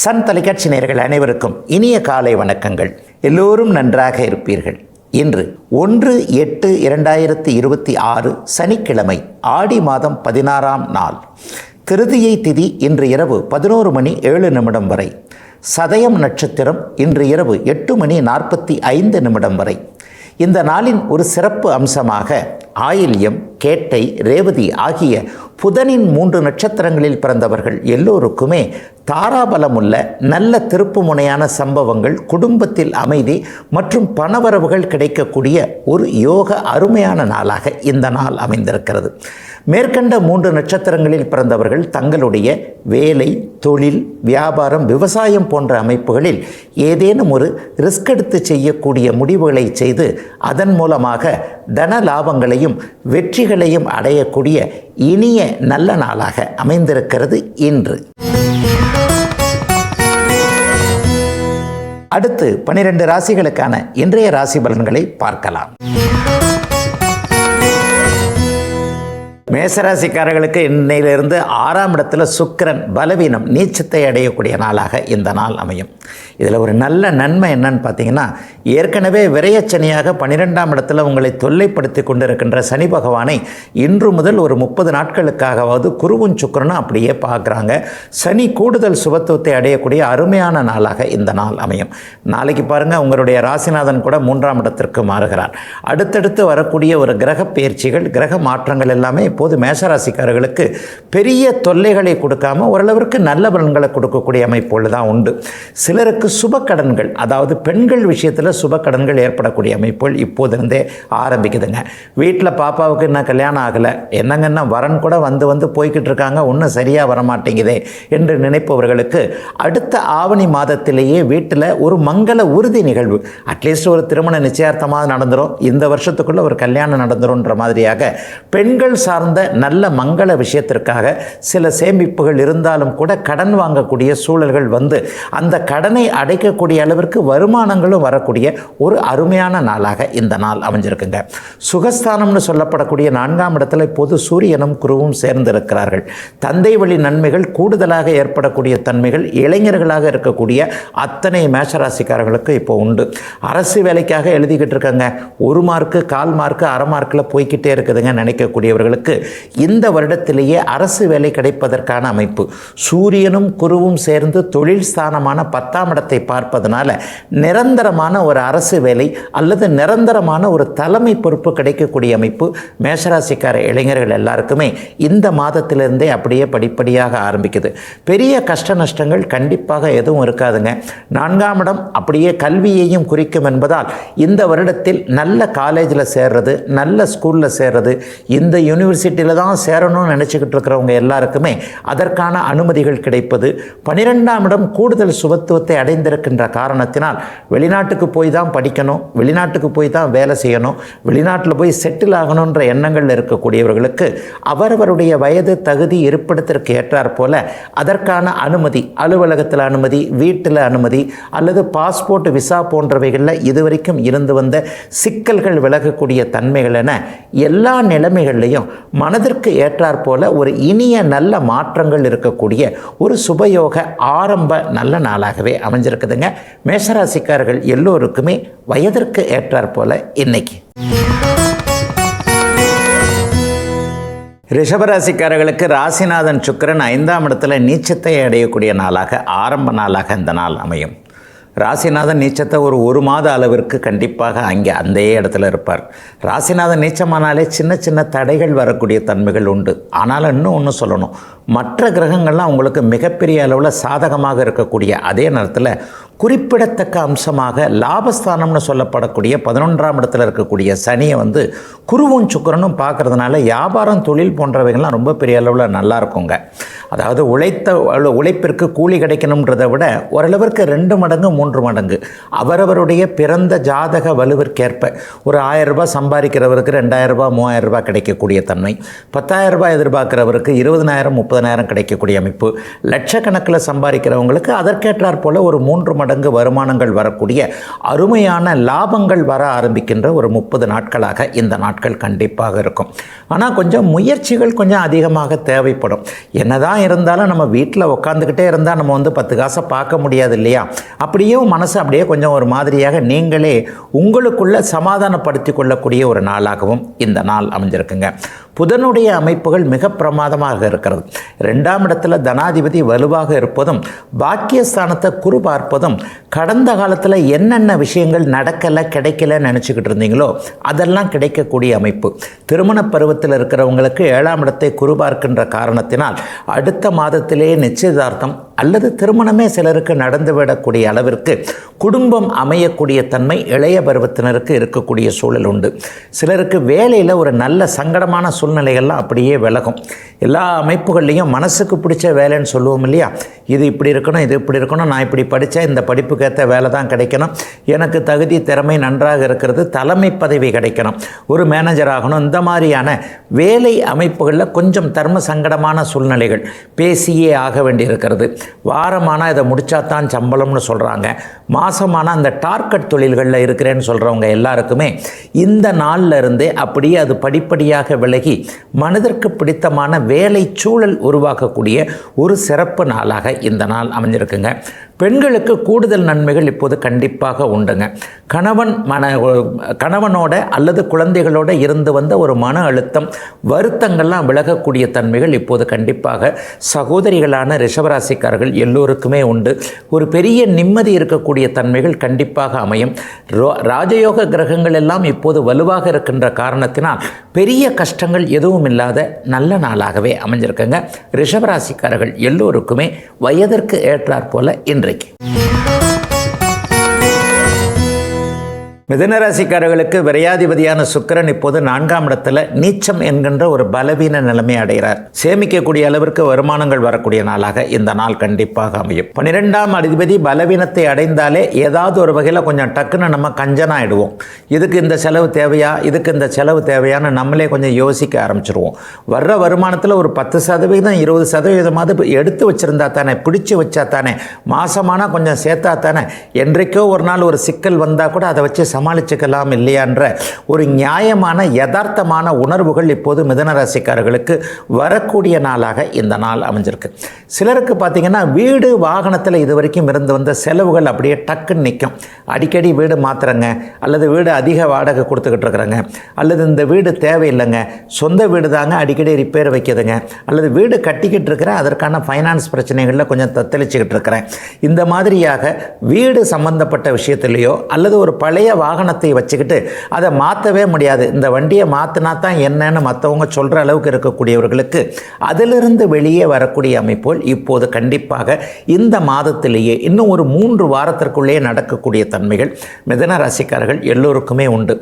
Sun தொலைக்காட்சி நேயர்கள் அனைவருக்கும் இனிய காலை வணக்கங்கள். எல்லோரும் நன்றாக இருப்பீர்கள். இன்று 1/8/2026 சனிக்கிழமை, ஆடி மாதம் 16ஆம் நாள், திருதியை திதி இன்று இரவு 11:07 வரை, சதயம் நட்சத்திரம் இன்று இரவு 8:45 வரை. இந்த நாளின் ஒரு சிறப்பு அம்சமாக ஆயில்யம், கேட்டை, ரேவதி ஆகிய புதனின் 3 நட்சத்திரங்களில் பிறந்தவர்கள் எல்லோருக்குமே தாராபலமுள்ள நல்ல திருப்புமுனையான சம்பவங்கள், குடும்பத்தில் அமைதி மற்றும் பணவரவுகள் கிடைக்கக்கூடிய ஒரு யோக அருமையான நாளாக இந்த நாள் அமைந்திருக்கிறது. மேற்கண்ட 3 நட்சத்திரங்களில் பிறந்தவர்கள் தங்களுடைய வேலை, தொழில், வியாபாரம், விவசாயம் போன்ற அமைப்புகளில் ஏதேனும் ஒரு ரிஸ்க் எடுத்து செய்யக்கூடிய முடிவுகளை செய்து அதன் மூலமாக தன லாபங்களையும் வெற்றிகளையும் அடையக்கூடிய இனிய நல்ல நாளாக அமைந்திருக்கிறது இன்று. அடுத்து 12 ராசிகளுக்கான இன்றைய ராசி பலன்களை பார்க்கலாம். மேசராசிக்காரர்களுக்கு இன்னையிலிருந்து 6ஆம் இடத்துல சுக்கிரன் பலவீனம், நீச்சத்தை அடையக்கூடிய நாளாக இந்த நாள் அமையும். இதில் ஒரு நல்ல நன்மை என்னன்னு பார்த்தீங்கன்னா, ஏற்கனவே விரயச்சனியாக 12ஆம் இடத்துல உங்களை தொல்லைப்படுத்தி கொண்டிருக்கின்ற சனி பகவானை இன்று முதல் ஒரு 30 நாட்களுக்காகவாவது குருவும் சுக்கிரனும் அப்படியே பார்க்குறாங்க. சனி கூடுதல் சுபத்துவத்தை அடையக்கூடிய அருமையான நாளாக இந்த நாள் அமையும். நாளைக்கு பாருங்கள், உங்களுடைய ராசிநாதன் கூட 3ஆம் இடத்திற்கு மாறுகிறார். அடுத்தடுத்து வரக்கூடிய ஒரு கிரக பயிற்சிகள், கிரக மாற்றங்கள் எல்லாமே இப்போது மேசராசிக்காரர்களுக்கு பெரிய தொல்லைகளை கொடுக்காம ஓரளவிற்கு நல்ல பலன்களை கொடுக்கக்கூடிய அமைப்போடு தான் உண்டு. சிலருக்கு சுப கடன்கள், அதாவது பெண்கள் விஷயத்தில் சுப கடன்கள் ஏற்படக்கூடிய அமைப்புகள் இப்போதிருந்தே ஆரம்பிக்குதுங்க. வீட்டில் பாப்பாவுக்கு இன்னும் கல்யாணம் ஆகலை, என்னங்கன்னா வரன் கூட வந்து போய்கிட்டு இருக்காங்க, ஒன்றும் சரியாக வரமாட்டேங்குதே என்று நினைப்பவர்களுக்கு அடுத்த ஆவணி மாதத்திலேயே வீட்டில் ஒரு மங்கள உறுதி நிகழ்வு, அட்லீஸ்ட் ஒரு திருமண நிச்சயார்த்தமாக நடந்துடும், இந்த வருஷத்துக்குள்ளே ஒரு கல்யாணம் நடந்துரும்ன்ற மாதிரியாக பெண்கள் சார்ந்த நல்ல மங்கள விஷயத்திற்காக சில சேமிப்புகள் இருந்தாலும் கூட கடன் வாங்கக்கூடிய சூழல்கள் வந்து அந்த கடனை அடைக்கக்கூடிய அளவிற்கு வருமானங்களும் வரக்கூடிய ஒரு அருமையான நாளாக இந்த நாள் அமைஞ்சிருக்குங்க. சுகஸ்தானம்னு சொல்லப்படக்கூடிய 4ஆம் இடத்துல இப்போது சூரியனும் குருவும் சேர்ந்திருக்கிறார்கள். தந்தை வழி நன்மைகள் கூடுதலாக ஏற்படக்கூடிய தன்மைகள் இளைஞர்களாக இருக்கக்கூடிய அத்தனை மேஷராசிக்காரர்களுக்கு இப்போ உண்டு. அரசு வேலைக்காக எழுதிக்கிட்டு இருக்காங்க, 1 மார்க்கு, 1/4 மார்க்கு, அரை மார்க்கில் போய்கிட்டே இருக்குதுங்க நினைக்கக்கூடியவர்களுக்கு இந்த வருடத்திலேயே அரசு வேலை கிடைப்பதற்கான அமைப்பு. சூரியனும் குருவும் சேர்ந்து தொழில் ஸ்தானமான 10ஆம் இடத்தை பார்ப்பதனால நிரந்தரமான ஒரு அரசு வேலை அல்லது நிரந்தரமான ஒரு தலைமை பொறுப்பு கிடைக்கக்கூடிய அமைப்பு மேஷராசிக்கார இளைஞர்கள் எல்லாருக்குமே இந்த மாதத்திலிருந்தே அப்படியே படிப்படியாக ஆரம்பிக்குது. பெரிய கஷ்ட நஷ்டங்கள் கண்டிப்பாக எதுவும் இருக்காதுங்க. 4ஆம் இடம் அப்படியே கல்வியையும் குறிக்கும் என்பதால் இந்த வருடத்தில் நல்ல காலேஜில் சேர்றது, நல்ல ஸ்கூலில் சேர்றது, இந்த யூனிவர்சிட்டியில் தான் சேரணும்னு நினச்சிக்கிட்டு இருக்கிறவங்க எல்லாருக்குமே அதற்கான அனுமதிகள் கிடைப்பது. 12ஆம் இடம் கூடுதல் சுபத்துவத்தை அடைந்திருக்கின்ற காரணத்தினால் வெளிநாட்டுக்கு போய் தான் படிக்கணும், வெளிநாட்டுக்கு போய் தான் வேலை செய்யணும், வெளிநாட்டில் போய் செட்டில் ஆகணுன்ற எண்ணங்கள் இருக்கக்கூடியவர்களுக்கு அவரவருடைய வயது, தகுதி, இருப்பிடத்திற்கு ஏற்றாற் போல அதற்கான அனுமதி, அலுவலகத்தில் அனுமதி, வீட்டில் அனுமதி அல்லது பாஸ்போர்ட், விசா போன்றவைகளில் இதுவரைக்கும் இருந்து வந்த சிக்கல்கள் விலகக்கூடிய தன்மைகள் என எல்லா நிலைமைகள்லையும் மனதிற்கு ஏற்றாற் போல ஒரு இனிய நல்ல மாற்றங்கள் இருக்கக்கூடிய ஒரு சுபயோக ஆரம்ப நல்ல நாளாகவே அமைஞ்சிருக்குதுங்க. மேஷராசிக்காரர்கள் எல்லோருக்குமே வயதிற்கு ஏற்றாற் போல இன்னைக்கு. ரிஷபராசிக்காரர்களுக்கு ராசிநாதன் சுக்கிரன் 5ஆம் இடத்துல நீச்சத்தை அடையக்கூடிய நாளாக, ஆரம்ப நாளாக இந்த நாள் அமையும். ராசிநாதன் நீச்சத்தை ஒரு மாத அளவிற்கு கண்டிப்பாக அங்கே அந்த இடத்துல இருப்பார். ராசிநாதன் நீச்சமானாலே சின்ன சின்ன தடைகள் வரக்கூடிய தன்மைகள் உண்டு. ஆனாலும் இன்னும் ஒன்று சொல்லணும், மற்ற கிரகங்கள்லாம் உங்களுக்கு மிகப்பெரிய அளவில் சாதகமாக இருக்கக்கூடிய அதே நேரத்தில் குறிப்பிடத்தக்க அம்சமாக லாபஸ்தானம்னு சொல்லப்படக்கூடிய 11ஆம் இடத்துல இருக்கக்கூடிய சனியை குருவும் சுக்கிரனும் பார்க்கறதுனால வியாபாரம், தொழில் போன்றவைகள்லாம் ரொம்ப பெரிய அளவில் நல்லா இருக்குங்க. அதாவது உழைப்பிற்கு கூலி கிடைக்கணுன்றதை விட ஓரளவிற்கு 2 மடங்கு 3 மடங்கு அவரவருடைய பிறந்த ஜாதக வலுவிற்கேற்ப ஒரு 1000 ரூபாய் சம்பாதிக்கிறவருக்கு 2000 ரூபாய் 3000 ரூபாய் கிடைக்கக்கூடிய தன்மை, 10,000 ரூபாய் எதிர்பார்க்கிறவருக்கு 20,000 30,000 கிடைக்கக்கூடிய அமைப்பு, லட்சக்கணக்கில் சம்பாதிக்கிறவங்களுக்கு அதற்கேற்றாற் போல ஒரு 3 மடங்கு வருமானங்கள் வரக்கூடிய அருமையான லாபங்கள் வர ஆரம்பிக்கின்ற ஒரு 30 நாட்களாக இந்த நாட்கள் கண்டிப்பாக இருக்கும். ஆனால் கொஞ்சம் முயற்சிகள் கொஞ்சம் அதிகமாக தேவைப்படும். என்னதான் என்னதான் இருந்தாலும் நம்ம வீட்டில் உட்காந்துக்கிட்டே இருந்தால் நம்ம 10 காசை பார்க்க முடியாது இல்லையா? அப்படியே மனசு அப்படியே கொஞ்சம் ஒரு மாதிரியாக நீங்களே உங்களுக்குள்ள சமாதானப்படுத்தி கொள்ளக்கூடிய ஒரு நாளாகவும் இந்த நாள் அமைஞ்சிருக்குங்க. புதனுடைய அமைப்புகள் மிக பிரமாதமாக இருக்கிறது. 2ஆம் இடத்துல தனாதிபதி வலுவாக இருப்பதும் பாக்கியஸ்தானத்தை குரு பார்ப்பதும் கடந்த காலத்தில் என்னென்ன விஷயங்கள் நடக்கலை கிடைக்கல நினச்சிக்கிட்டு இருந்தீங்களோ அதெல்லாம் கிடைக்கக்கூடிய அமைப்பு. திருமண பருவத்தில் இருக்கிறவங்களுக்கு 7ஆம் இடத்தை குரு பார்க்கின்ற காரணத்தினால் அடுத்த மாதத்திலேயே நிச்சயதார்த்தம் அல்லது திருமணமே சிலருக்கு நடந்துவிடக்கூடிய அளவிற்கு குடும்பம் அமையக்கூடிய தன்மை இளைய பருவத்தினருக்கு இருக்கக்கூடிய சூழல் உண்டு. சிலருக்கு வேலையில் ஒரு நல்ல சங்கடமான சூழ்நிலைகள்லாம் அப்படியே விலகும். எல்லா அமைப்புகள்லையும் மனசுக்கு பிடிச்ச வேலைன்னு சொல்லுவோம் இல்லையா? இது இப்படி இருக்கணும், இது இப்படி இருக்கணும், நான் இப்படி படித்தா இந்த படிப்புக்கு ஏற்ற வேலை தான் கிடைக்கணும், எனக்கு தகுதி திறமை நன்றாக இருக்கிறது, தலைமை பதவி கிடைக்கணும், ஒரு மேனேஜர் ஆகணும், இந்த மாதிரியான வேலை அமைப்புகளில் கொஞ்சம் தர்ம சங்கடமான சூழ்நிலைகள் பேசியே ஆக வேண்டியிருக்கிறது. வாரமானால் இதை முடித்தா தான் சம்பளம்னு சொல்கிறாங்க. மாதமான அந்த டார்கெட் தொழில்களில் இருக்கிறேன்னு சொல்கிறவங்க எல்லாருக்குமே இந்த நாளில் இருந்தே அப்படியே அது படிப்படியாக விலகி மனதிற்கு பிடித்தமான வேலை சூழல் உருவாக்கக்கூடிய ஒரு சிறப்பு நாளாக இந்த நாள் அமைஞ்சிருக்குங்க. பெண்களுக்கு கூடுதல் நன்மைகள் இப்போது கண்டிப்பாக உண்டுங்க. கணவனோட அல்லது குழந்தைகளோட இருந்து வந்த ஒரு மன அழுத்தம் வருத்தங்கள்லாம் விலகக்கூடிய தன்மைகள் இப்போது கண்டிப்பாக சகோதரிகளான ரிஷபராசிக்காரர்கள் எல்லோருக்குமே உண்டு. ஒரு பெரிய நிம்மதி இருக்கக்கூடிய தன்மைகள் கண்டிப்பாக அமையும். ராஜயோக கிரகங்கள் எல்லாம் இப்போது வலுவாக இருக்கின்ற காரணத்தினால் பெரிய கஷ்டங்கள் எதுவும் இல்லாத நல்ல நாளாகவே அமைஞ்சிருக்குங்க. ரிஷபராசிக்காரர்கள் எல்லோருக்குமே வயதிற்கு ஏற்றாற் போல இன்றைக்கு. மிதுனராசிக்காரர்களுக்கு விரையாதிபதியான சுக்கிரன் இப்போது 4ஆம் இடத்துல நீச்சம் என்கின்ற ஒரு பலவீன நிலைமை அடைகிறார். சேமிக்கக்கூடிய அளவிற்கு வருமானங்கள் வரக்கூடிய நாளாக இந்த நாள் கண்டிப்பாக அமையும். 12ஆம் அதிபதி பலவீனத்தை அடைந்தாலே ஏதாவது ஒரு வகையில் கொஞ்சம் டக்குன்னு நம்ம கஞ்சனாயிடுவோம். இதுக்கு இந்த செலவு தேவையா, இதுக்கு இந்த செலவு தேவையான்னு நம்மளே கொஞ்சம் யோசிக்க ஆரம்பிச்சிருவோம். வர்ற வருமானத்தில் ஒரு 10% 20% எடுத்து வச்சிருந்தா தானே, பிடிச்சி வச்சா தானே, மாசமானா கொஞ்சம் சேர்த்தா தானே, என்றைக்கோ ஒரு நாள் ஒரு சிக்கல் வந்தால் கூட அதை வச்சு சமாளிச்சுக்கலாம் இல்லையான்ற ஒரு நியாயமான யதார்த்தமான உணர்வுகள் இப்போது மிதுனராசிக்காரர்களுக்கு வரக்கூடிய நாளாக இந்த நாள் அமைஞ்சிருக்கு. சிலருக்கு பார்த்தீங்கன்னா வீடு வாகனத்தில் இது வரைக்கும் இருந்து வந்த செலவுகள் அப்படியே டக்குன்னு நிற்கும். அடிக்கடி வீடு மாற்றுறங்க, அல்லது வீடு அதிக வாடகை கொடுத்துக்கிட்டு இருக்கிறாங்க, அல்லது இந்த வீடு தேவையில்லைங்க, சொந்த வீடு தாங்க அடிக்கடி ரிப்பேர் வைக்கிதுங்க, அல்லது வீடு கட்டிக்கிட்டு இருக்கிறேன் அதற்கான ஃபைனான்ஸ் பிரச்சனைகளில் கொஞ்சம் தத்தளிச்சுக்கிட்டு இருக்கிறேன். இந்த மாதிரியாக வீடு சம்பந்தப்பட்ட விஷயத்திலேயோ அல்லது ஒரு பழைய வாகனத்தை வச்சுக்கிட்டு அதை மாற்றவே முடியாது, இந்த வண்டியை மாற்றினா தான் என்னன்னு மற்றவங்க சொல்கிற அளவுக்கு இருக்கக்கூடியவர்களுக்கு அதிலிருந்து வெளியே வரக்கூடிய அமைப்போல் இப்போது கண்டிப்பாக இந்த மாதத்திலேயே இன்னும் ஒரு 3 வாரத்திற்குள்ளேயே நடக்கக்கூடிய தன்மைகள் மிதுன ராசிக்காரர்கள் எல்லோருக்குமே உண்டு.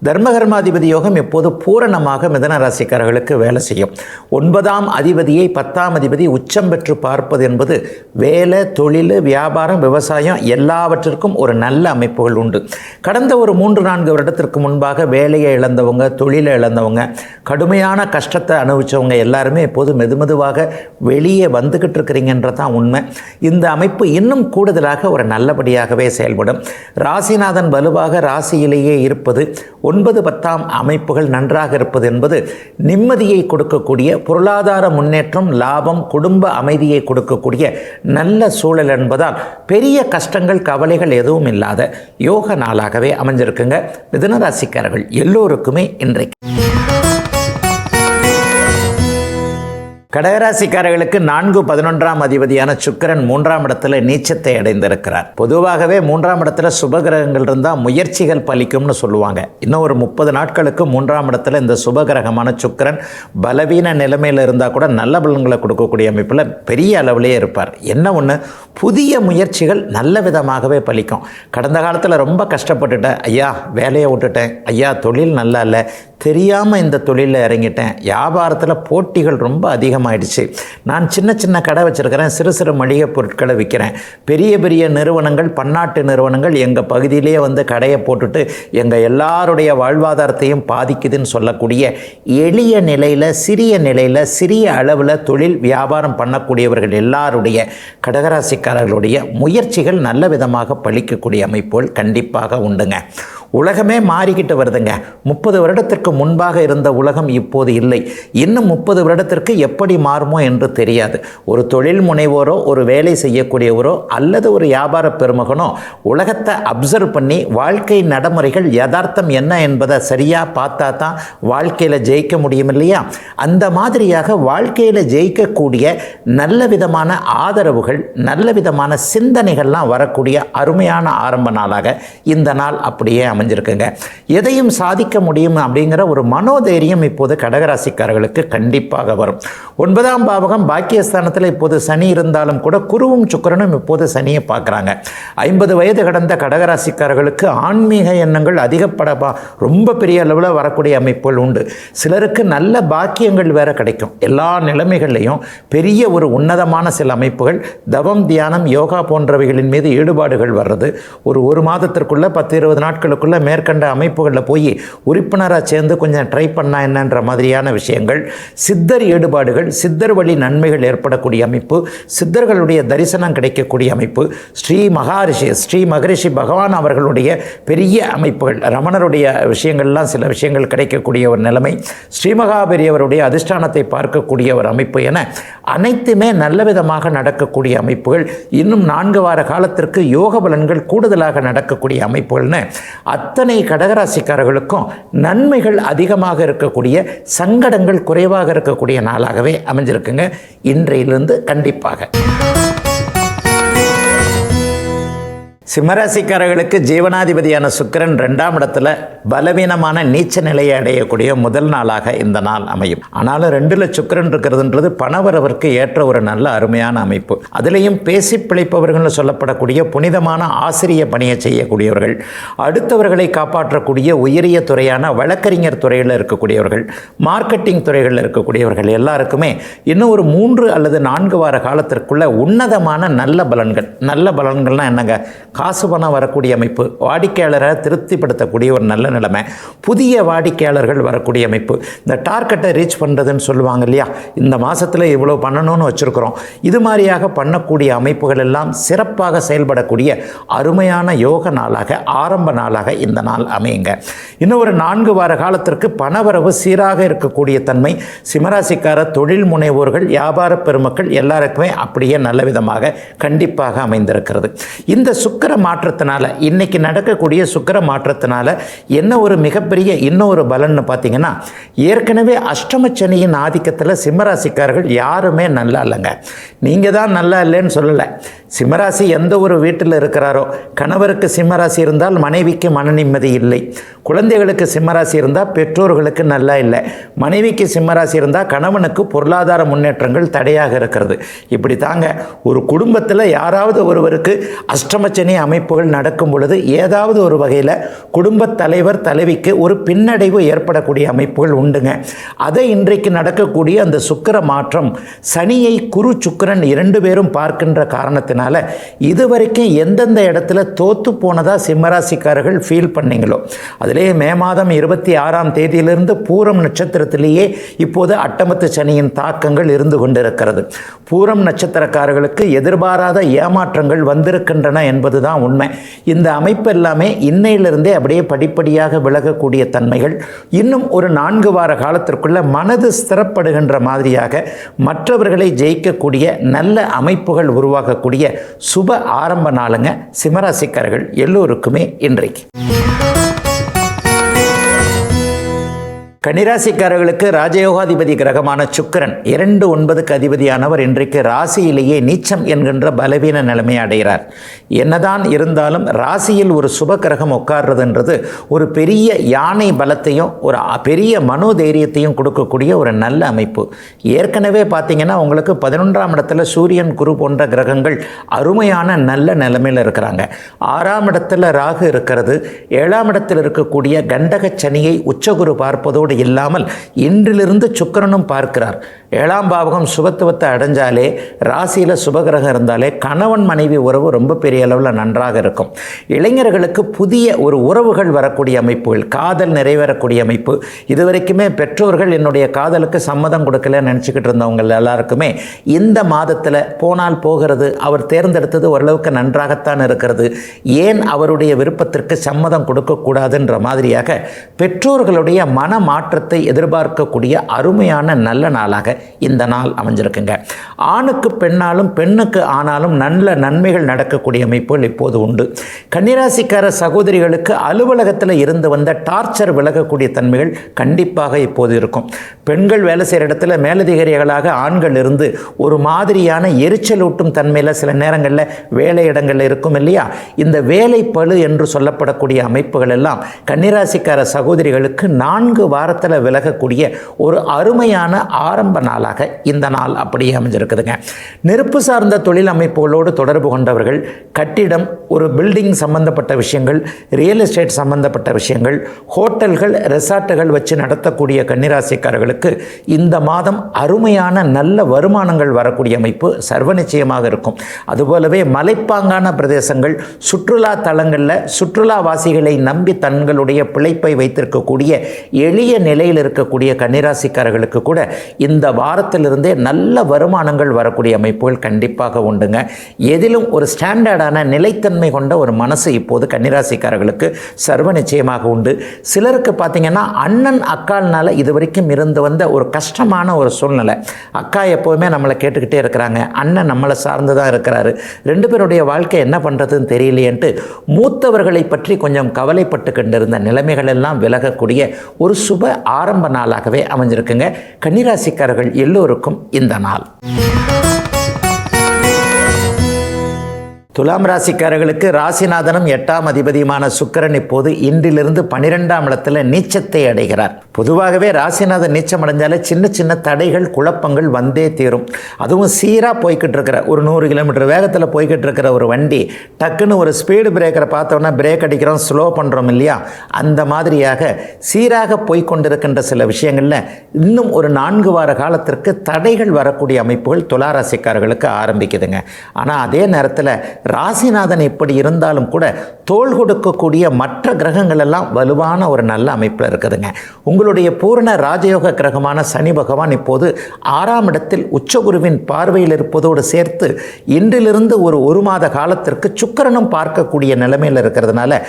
தர்மகர்மாதிபதி யோகம் இப்போது பூரணமாக மிதுன ராசிக்காரர்களுக்கு வேலை செய்யும். 9ஆம் அதிபதியை 10ஆம் அதிபதி உச்சம் பெற்று பார்ப்பது என்பது வேலை, தொழில், வியாபாரம், விவசாயம் எல்லாவற்றிற்கும் ஒரு நல்ல அமைப்புகள் உண்டு. கடந்த ஒரு 3-4 வருடத்திற்கு முன்பாக வேலையை இழந்தவங்க, தொழிலை இழந்தவங்க, கடுமையான கஷ்டத்தை அனுபவித்தவங்க எல்லாருமே இப்போது மெதுமெதுவாக வெளியே வந்துக்கிட்டு இருக்கிறீங்கன்றதான் உண்மை. இந்த அமைப்பு இன்னும் கூடுதலாக ஒரு நல்லபடியாகவே செயல்படும். ராசிநாதன் வலுவாக ராசியிலேயே இருப்பது, 9-10ஆம் அமைப்புகள் நன்றாக இருப்பது என்பது நிம்மதியை கொடுக்கக்கூடிய, பொருளாதார முன்னேற்றம், லாபம், குடும்ப அமைதியை கொடுக்கக்கூடிய நல்ல சூழல் என்பதால் பெரிய கஷ்டங்கள், கவலைகள் எதுவும் இல்லாத யோக நாளாகவே அமைஞ்சிருக்குங்க. மிதுன ராசிக்காரர்கள் எல்லோருக்குமே இன்றைக்கு. கடகராசிக்காரர்களுக்கு 4-11ஆம் அதிபதியான சுக்கிரன் 3ஆம் இடத்துல நீச்சத்தை அடைந்திருக்கிறார். பொதுவாகவே 3ஆம் இடத்துல சுபகிரகங்கள் இருந்தால் முயற்சிகள் பலிக்கும்னு சொல்லுவாங்க. இன்னும் ஒரு 30 நாட்களுக்கு 3ஆம் இடத்துல இந்த சுபகிரகமான சுக்கிரன் பலவீன நிலைமையில் இருந்தால் கூட நல்ல பலன்களை கொடுக்கக்கூடிய அமைப்பில் பெரிய அளவிலேயே இருப்பார். என்ன ஒன்று, புதிய முயற்சிகள் நல்ல விதமாகவே பலிக்கும். கடந்த காலத்தில் ரொம்ப கஷ்டப்பட்டுட்டேன் ஐயா, வேலையை விட்டுட்டேன் ஐயா, தொழில் நல்லா இல்லை, தெரியாமல் இந்த தொழிலில் இறங்கிட்டேன், வியாபாரத்தில் போட்டிகள் ரொம்ப அதிகமாகிடுச்சு, நான் சின்ன சின்ன கடை வச்சுருக்கிறேன், சிறு சிறு மளிகை பொருட்களை விற்கிறேன், பெரிய பெரிய நிறுவனங்கள், பன்னாட்டு நிறுவனங்கள் எங்கள் பகுதியிலேயே வந்து கடையை போட்டுட்டு எங்கள் எல்லாருடைய வாழ்வாதாரத்தையும் பாதிக்குதுன்னு சொல்லக்கூடிய எளிய நிலையில், சிறிய நிலையில், சிறிய அளவில் தொழில் வியாபாரம் பண்ணக்கூடியவர்கள் எல்லாருடைய கடகராசிக்காரர்களுடைய முயற்சிகள் நல்ல விதமாக பலிக்கக்கூடிய அமைப்புகள் கண்டிப்பாக உண்டுங்க. உலகமே மாறிக்கிட்டு வருதுங்க. 30 வருடத்திற்கு முன்பாக இருந்த உலகம் இப்போது இல்லை. இன்னும் 30 வருடத்திற்கு எப்படி மாறுமோ என்று தெரியாது. ஒரு தொழில் முனைவோரோ, ஒரு வேலை செய்யக்கூடியவரோ அல்லது ஒரு வியாபார பெருமகனோ உலகத்தை அப்சர்வ் பண்ணி வாழ்க்கை நடைமுறைகள் யதார்த்தம் என்ன என்பதை சரியாக பார்த்தா தான் வாழ்க்கையில் ஜெயிக்க முடியும் இல்லையா? அந்த மாதிரியாக வாழ்க்கையில் ஜெயிக்கக்கூடிய நல்ல விதமான ஆதரவுகள், நல்ல விதமான சிந்தனைகள்லாம் வரக்கூடிய அருமையான ஆரம்ப நாளாக இந்த நாள் அப்படியே அமைஞ்சிருக்குங்க. எதையும் சாதிக்க முடியும் அப்படிங்கிற ஒரு மனோதைரியம் இப்போது கடகராசிக்காரர்களுக்கு கண்டிப்பாக வரும். 9ஆம் பாவகம் பாக்கியஸ்தானத்தில் இப்போது சனி இருந்தாலும் கூட குருவும் சுக்கிரனும் இப்போது சனியை பார்க்குறாங்க. 50 வயது கடந்த கடகராசிக்காரர்களுக்கு ஆன்மீக எண்ணங்கள் அதிகப்படப்பா ரொம்ப பெரிய அளவில் வரக்கூடிய அமைப்புகள் உண்டு. சிலருக்கு நல்ல பாக்கியங்கள் வேற கிடைக்கும். எல்லா நிலைமைகள்லையும் பெரிய ஒரு உன்னதமான சில அமைப்புகள், தவம், தியானம், யோகா போன்றவைகளின் மீது ஈடுபாடுகள் வர்றது, ஒரு மாதத்திற்குள்ளே 10-20 நாட்களுக்குள்ளே மேற்கண்ட அமைப்புகளில் போய் உறுப்பினராக சேர்ந்து கொஞ்சம் ட்ரை பண்ணா என்னன்ற மாதிரியான விஷயங்கள், சித்தர் ஈடுபாடுகள், சித்தர் வழி நன்மைகள் ஏற்படக்கூடிய அமைப்பு, சித்தர்களுடைய தரிசனம் கிடைக்கக்கூடிய அமைப்பு, ஸ்ரீ மகரிஷி பகவான் அவர்களுடைய பெரிய அமைப்புகள், ரமணருடைய விஷயங்கள்லாம் சில விஷயங்கள் கிடைக்கக்கூடிய ஒரு நிலைமை, ஸ்ரீ மகாபெரியவருடைய அதிஷ்டானத்தை பார்க்கக்கூடிய ஒரு அமைப்பு என அனைத்துமே நல்ல விதமாக நடக்கக்கூடிய அமைப்புகள், இன்னும் 4 வார காலத்திற்கு யோக பலன்கள் கூடுதலாக நடக்கக்கூடிய அமைப்புகள்னு அத்தனை கடகராசிக்காரர்களுக்கும் நன்மைகள் அதிகமாக இருக்கக்கூடிய, சங்கடங்கள் குறைவாக இருக்கக்கூடிய நாளாகவே அமைஞ்சிருக்குங்க இன்றையிலிருந்து கண்டிப்பாக. சிம்மராசிக்காரர்களுக்கு ஜீவனாதிபதியான சுக்கிரன் 2ஆம் இடத்துல பலவீனமான நீச்ச நிலையை அடையக்கூடிய முதல் நாளாக இந்த நாள் அமையும். ஆனாலும் 2ல் சுக்கிரன் இருக்கிறதுன்றது பணவரவிற்கு ஏற்ற ஒரு நல்ல அருமையான அமைப்பு. அதிலையும் பேசி பிழைப்பவர்கள் சொல்லப்படக்கூடிய புனிதமான ஆசிரிய பணியை செய்யக்கூடியவர்கள், அடுத்தவர்களை காப்பாற்றக்கூடிய உயரிய துறையான வழக்கறிஞர் துறையில் இருக்கக்கூடியவர்கள், மார்க்கெட்டிங் துறைகளில் இருக்கக்கூடியவர்கள் எல்லாருக்குமே இன்னும் ஒரு 3 அல்லது 4 வார காலத்திற்குள்ள உன்னதமான நல்ல பலன்கள்னால் என்னங்க? காசு பணம் வரக்கூடிய அமைப்பு, வாடிக்கையாளரை திருப்திப்படுத்தக்கூடிய ஒரு நல்ல நிலைமை, புதிய வாடிக்கையாளர்கள் வரக்கூடிய அமைப்பு, இந்த டார்கெட்டை ரீச் பண்ணுறதுன்னு சொல்லுவாங்க இல்லையா? இந்த மாதத்தில் இவ்வளோ பண்ணணும்னு வச்சுருக்கிறோம், இது மாதிரியாக பண்ணக்கூடிய அமைப்புகள் எல்லாம் சிறப்பாக செயல்படக்கூடிய அருமையான யோக நாளாக, ஆரம்ப நாளாக இந்த நாள் அமையுங்க. இன்னும் ஒரு 4 வார காலத்திற்கு பணவரவு சீராக இருக்கக்கூடிய தன்மை சிம்மராசிக்கார தொழில் முனைவோர்கள், வியாபார பெருமக்கள் எல்லாருக்குமே அப்படியே நல்ல விதமாக கண்டிப்பாக அமைந்திருக்கிறது. இந்த சுக்கிர மாற்றத்தினால, இன்னைக்கு நடக்கக்கூடிய சுக்கிர மாற்றத்தினால என்ன ஒரு மிகப்பெரிய இன்னொரு பலன்னு பார்த்தீங்கன்னா, ஏற்கனவே அஷ்டமச்சனியின் ஆதிக்கத்தில் சிம்மராசிக்காரர்கள் யாருமே நல்லா இல்லைங்க. நீங்கள் தான் நல்லா இல்லைன்னு சொல்லலை. சிம்மராசி எந்த ஒரு வீட்டில் இருக்கிறாரோ, கணவருக்கு சிம்மராசி இருந்தால் மனைவிக்கு மன நிம்மதி இல்லை, குழந்தைகளுக்கு சிம்மராசி இருந்தால் பெற்றோர்களுக்கு நல்லா இல்லை, மனைவிக்கு சிம்மராசி இருந்தால் கணவனுக்கு பொருளாதார முன்னேற்றங்கள் தடையாக இருக்கிறது. இப்படி தாங்க ஒரு குடும்பத்தில் யாராவது ஒருவருக்கு அஷ்டமச்சனி அமைப்புகள் நடக்கும் பொழுது ஏதாவது ஒரு வகையில் குடும்பத் தலைவர் தலைவிக்கு ஒரு பின்னடைவு ஏற்படக்கூடிய அமைப்புகள் உண்டுங்க. அதை இன்றைக்கு நடக்கக்கூடிய அந்த சுக்கிர மாற்றம், சனியை குரு சுக்கிரன் 2 பேரும் பார்க்கின்ற காரணத்தினால இதுவரைக்கும் எந்தெந்த இடத்துல தோத்து போனதா சிம்மராசிக்காரர்கள் ஃபீல் பண்ணீங்களோ, அதிலே மே மாதம் 26ஆம் தேதியிலிருந்து பூரம் நட்சத்திரத்திலேயே இப்போது அட்டமத்து சனியின் தாக்கங்கள் இருந்து கொண்டிருக்கிறது. பூரம் நட்சத்திரக்காரர்களுக்கு எதிர்பாராத ஏமாற்றங்கள் வந்திருக்கின்றன என்பதுதான் உண்மை. இந்த அமைப்பு எல்லாமே இன்னையிலிருந்தே அப்படியே படிப்படியாக விலகக்கூடிய தன்மைகள், இன்னும் ஒரு 4 வார காலத்திற்குள்ள மனது ஸ்திரப்படுகின்ற மாதிரியாக மற்றவர்களை ஜெயிக்கக்கூடிய நல்ல அமைப்புகள் உருவாகக்கூடிய சுப ஆரம்ப நாளுங்க சிம்மராசிக்காரர்கள் எல்லோருக்குமே இன்றைக்கு. கன்னிராசிக்காரர்களுக்கு ராஜயோகாதிபதி கிரகமான சுக்கிரன் 2-9க்கு அதிபதியானவர் இன்றைக்கு ராசியிலேயே நீச்சம் என்கின்ற பலவீன நிலைமையை அடைகிறார். என்னதான் இருந்தாலும் ராசியில் ஒரு சுப கிரகம் உட்கார்றதுன்றது ஒரு பெரிய யானை பலத்தையும் ஒரு பெரிய மனோதைரியத்தையும் கொடுக்கக்கூடிய ஒரு நல்ல அமைப்பு. ஏற்கனவே பார்த்தீங்கன்னா உங்களுக்கு 11ஆம் இடத்துல சூரியன், குரு போன்ற கிரகங்கள் அருமையான நல்ல நிலைமையில் இருக்கிறாங்க. 6ஆம் இடத்துல ராகு இருக்கிறது. 7ஆம் இடத்தில் இருக்கக்கூடிய கண்டக சனியை உச்சகுரு பார்ப்பதோடு இல்லாமல் இன்றிலிருந்து சுக்கிரனும் பார்க்கிறார். 7ஆம் பாவகம் சுபத்துவத்தை அடைஞ்சாலே, ராசியில் சுபகிரகம் இருந்தாலே கணவன் மனைவி உறவு ரொம்ப பெரிய அளவில் நன்றாக இருக்கும். இளைஞர்களுக்கு புதிய ஒரு உறவுகள் வரக்கூடிய அமைப்புகள், காதல் நிறைவேறக்கூடிய அமைப்பு. இதுவரைக்குமே பெற்றோர்கள் என்னுடைய காதலுக்கு சம்மதம் கொடுக்கலன்னு நினச்சிக்கிட்டு இருந்தவங்க எல்லாருக்குமே இந்த மாதத்தில் போனால் போகிறது, அவர் தேர்ந்தெடுத்தது ஓரளவுக்கு நன்றாகத்தான் இருக்கிறது, ஏன் அவருடைய விருப்பத்திற்கு சம்மதம் கொடுக்கக்கூடாதுன்ற மாதிரியாக பெற்றோர்களுடைய மன மாற்றத்தை எதிர்பார்க்கக்கூடிய அருமையான நல்ல நாளாக இந்த நாள் அமைஞ்சிருக்குங்க. ஆணுக்கு பெண்ணாலும் பெண்ணுக்கு ஆனாலும் நல்ல நன்மைகள் நடக்கக்கூடிய அமைப்புகள் இப்போது உண்டு. கன்னிராசிக்கார சகோதரிகளுக்கு அலுவலகத்தில் இருந்து வந்த டார்ச்சர் விலகக்கூடிய தன்மைகள் கண்டிப்பாக இப்போது இருக்கும். பெண்கள் வேலை செய்கிற இடத்துல மேலதிகாரிகளாக ஆண்கள் இருந்து ஒரு மாதிரியான எரிச்சலூட்டும் தன்மையில் சில நேரங்களில் வேலை இடங்களில் இருக்கும் இல்லையா, இந்த வேலை பளு என்று சொல்லப்படக்கூடிய அமைப்புகள் எல்லாம் கன்னிராசிக்கார சகோதரிகளுக்கு 4 வாரத்தில் விலகக்கூடிய ஒரு அருமையான ஆரம்ப நாளாக இந்த நாள் அப்படியே அமைஞ்சிருக்குதுங்க. நெருப்பு சார்ந்த தொழில் அமைப்புகளோடு தொடர்பு கொண்டவர்கள், கட்டிடம், ஒரு பில்டிங் சம்பந்தப்பட்ட விஷயங்கள், ரியல் எஸ்டேட் சம்பந்தப்பட்ட விஷயங்கள், ஹோட்டல்கள், ரெசார்ட்டுகள் வச்சு நடத்தக்கூடிய கன்னிராசிக்காரர்களுக்கு இந்த மாதம் அருமையான நல்ல வருமானங்கள் வரக்கூடிய அமைப்பு சர்வ நிச்சயமாக இருக்கும். அதுபோலவே மலைப்பாங்கான பிரதேசங்கள், சுற்றுலா தலங்களில் சுற்றுலாவாசிகளை நம்பி தங்களுடைய பிழைப்பை வைத்திருக்கக்கூடிய எளிய நிலையில் இருக்கக்கூடிய கன்னிராசிக்காரர்களுக்கு கூட இந்த வாரத்திலிருந்தே நல்ல வருமானங்கள் வரக்கூடிய அமைப்புகள் கண்டிப்பாக உண்டுங்க. எதிலும் ஒரு ஸ்டாண்டர்டான நிலைத்தன்மை கொண்ட ஒரு மனசு இப்போது கன்னிராசிக்காரர்களுக்கு சர்வ நிச்சயமாக உண்டு. சிலருக்கு பார்த்தீங்கன்னா அண்ணன் அக்கால்னால இதுவரைக்கும் இருந்து வந்த ஒரு கஷ்டமான ஒரு சூழ்நிலை. அக்கா எப்போவுமே நம்மளை கேட்டுக்கிட்டே இருக்கிறாங்க, அண்ணன் நம்மளை சார்ந்து தான் இருக்கிறாரு, 2 பேருடைய வாழ்க்கை என்ன பண்ணுறதுன்னு தெரியலையேன்ட்டு மூத்தவர்களை பற்றி கொஞ்சம் கவலைப்பட்டு கொண்டிருந்த நிலைமைகள் எல்லாம் விலகக்கூடிய ஒரு சுப ஆரம்ப நாளாகவே அமைஞ்சிருக்குங்க. கன்னிராசிக்காரர்கள் எல்லோருக்கும் இந்த நாள். துலாம் ராசிக்காரர்களுக்கு ராசிநாதனும் 8ஆம் அதிபதியுமான சுக்கிரன் இப்போது இன்றிலிருந்து 12ஆம் இடத்துல நீச்சத்தை அடைகிறார். பொதுவாகவே ராசிநாதன் நீச்சம் அடைஞ்சாலே சின்ன சின்ன தடைகள், குழப்பங்கள் வந்தே தீரும். அதுவும் சீராக போய்கிட்டு இருக்கிற ஒரு 100 கிலோமீட்டர் வேகத்தில் போய்கிட்டு இருக்கிற ஒரு வண்டி டக்குன்னு ஒரு ஸ்பீடு பிரேக்கரை பார்த்தோன்னா பிரேக் அடிக்கிறோம், ஸ்லோ பண்ணுறோம் இல்லையா, அந்த மாதிரியாக சீராக போய்கொண்டிருக்கின்ற சில விஷயங்களில் இன்னும் ஒரு 4 வார காலத்திற்கு தடைகள் வரக்கூடிய அமைப்புகள் துலா ராசிக்காரர்களுக்கு ஆரம்பிக்குதுங்க. ஆனால் அதே நேரத்தில் ராசிநாதன் இப்படி இருந்தாலும் கூட தோள் கொடுக்கக்கூடிய மற்ற கிரகங்கள் எல்லாம் வலுவான ஒரு நல்ல அமைப்பில் இருக்குதுங்க. உங்களுடைய பூரண ராஜயோக கிரகமான சனி பகவான் இப்போது 6ஆம் இடத்தில் உச்சகுருவின் பார்வையில் இருப்பதோடு சேர்த்து இன்றிலிருந்து ஒரு மாத காலத்திற்கு சுக்கிரனும் பார்க்கக்கூடிய நிலைமையில் இருக்கிறதுனால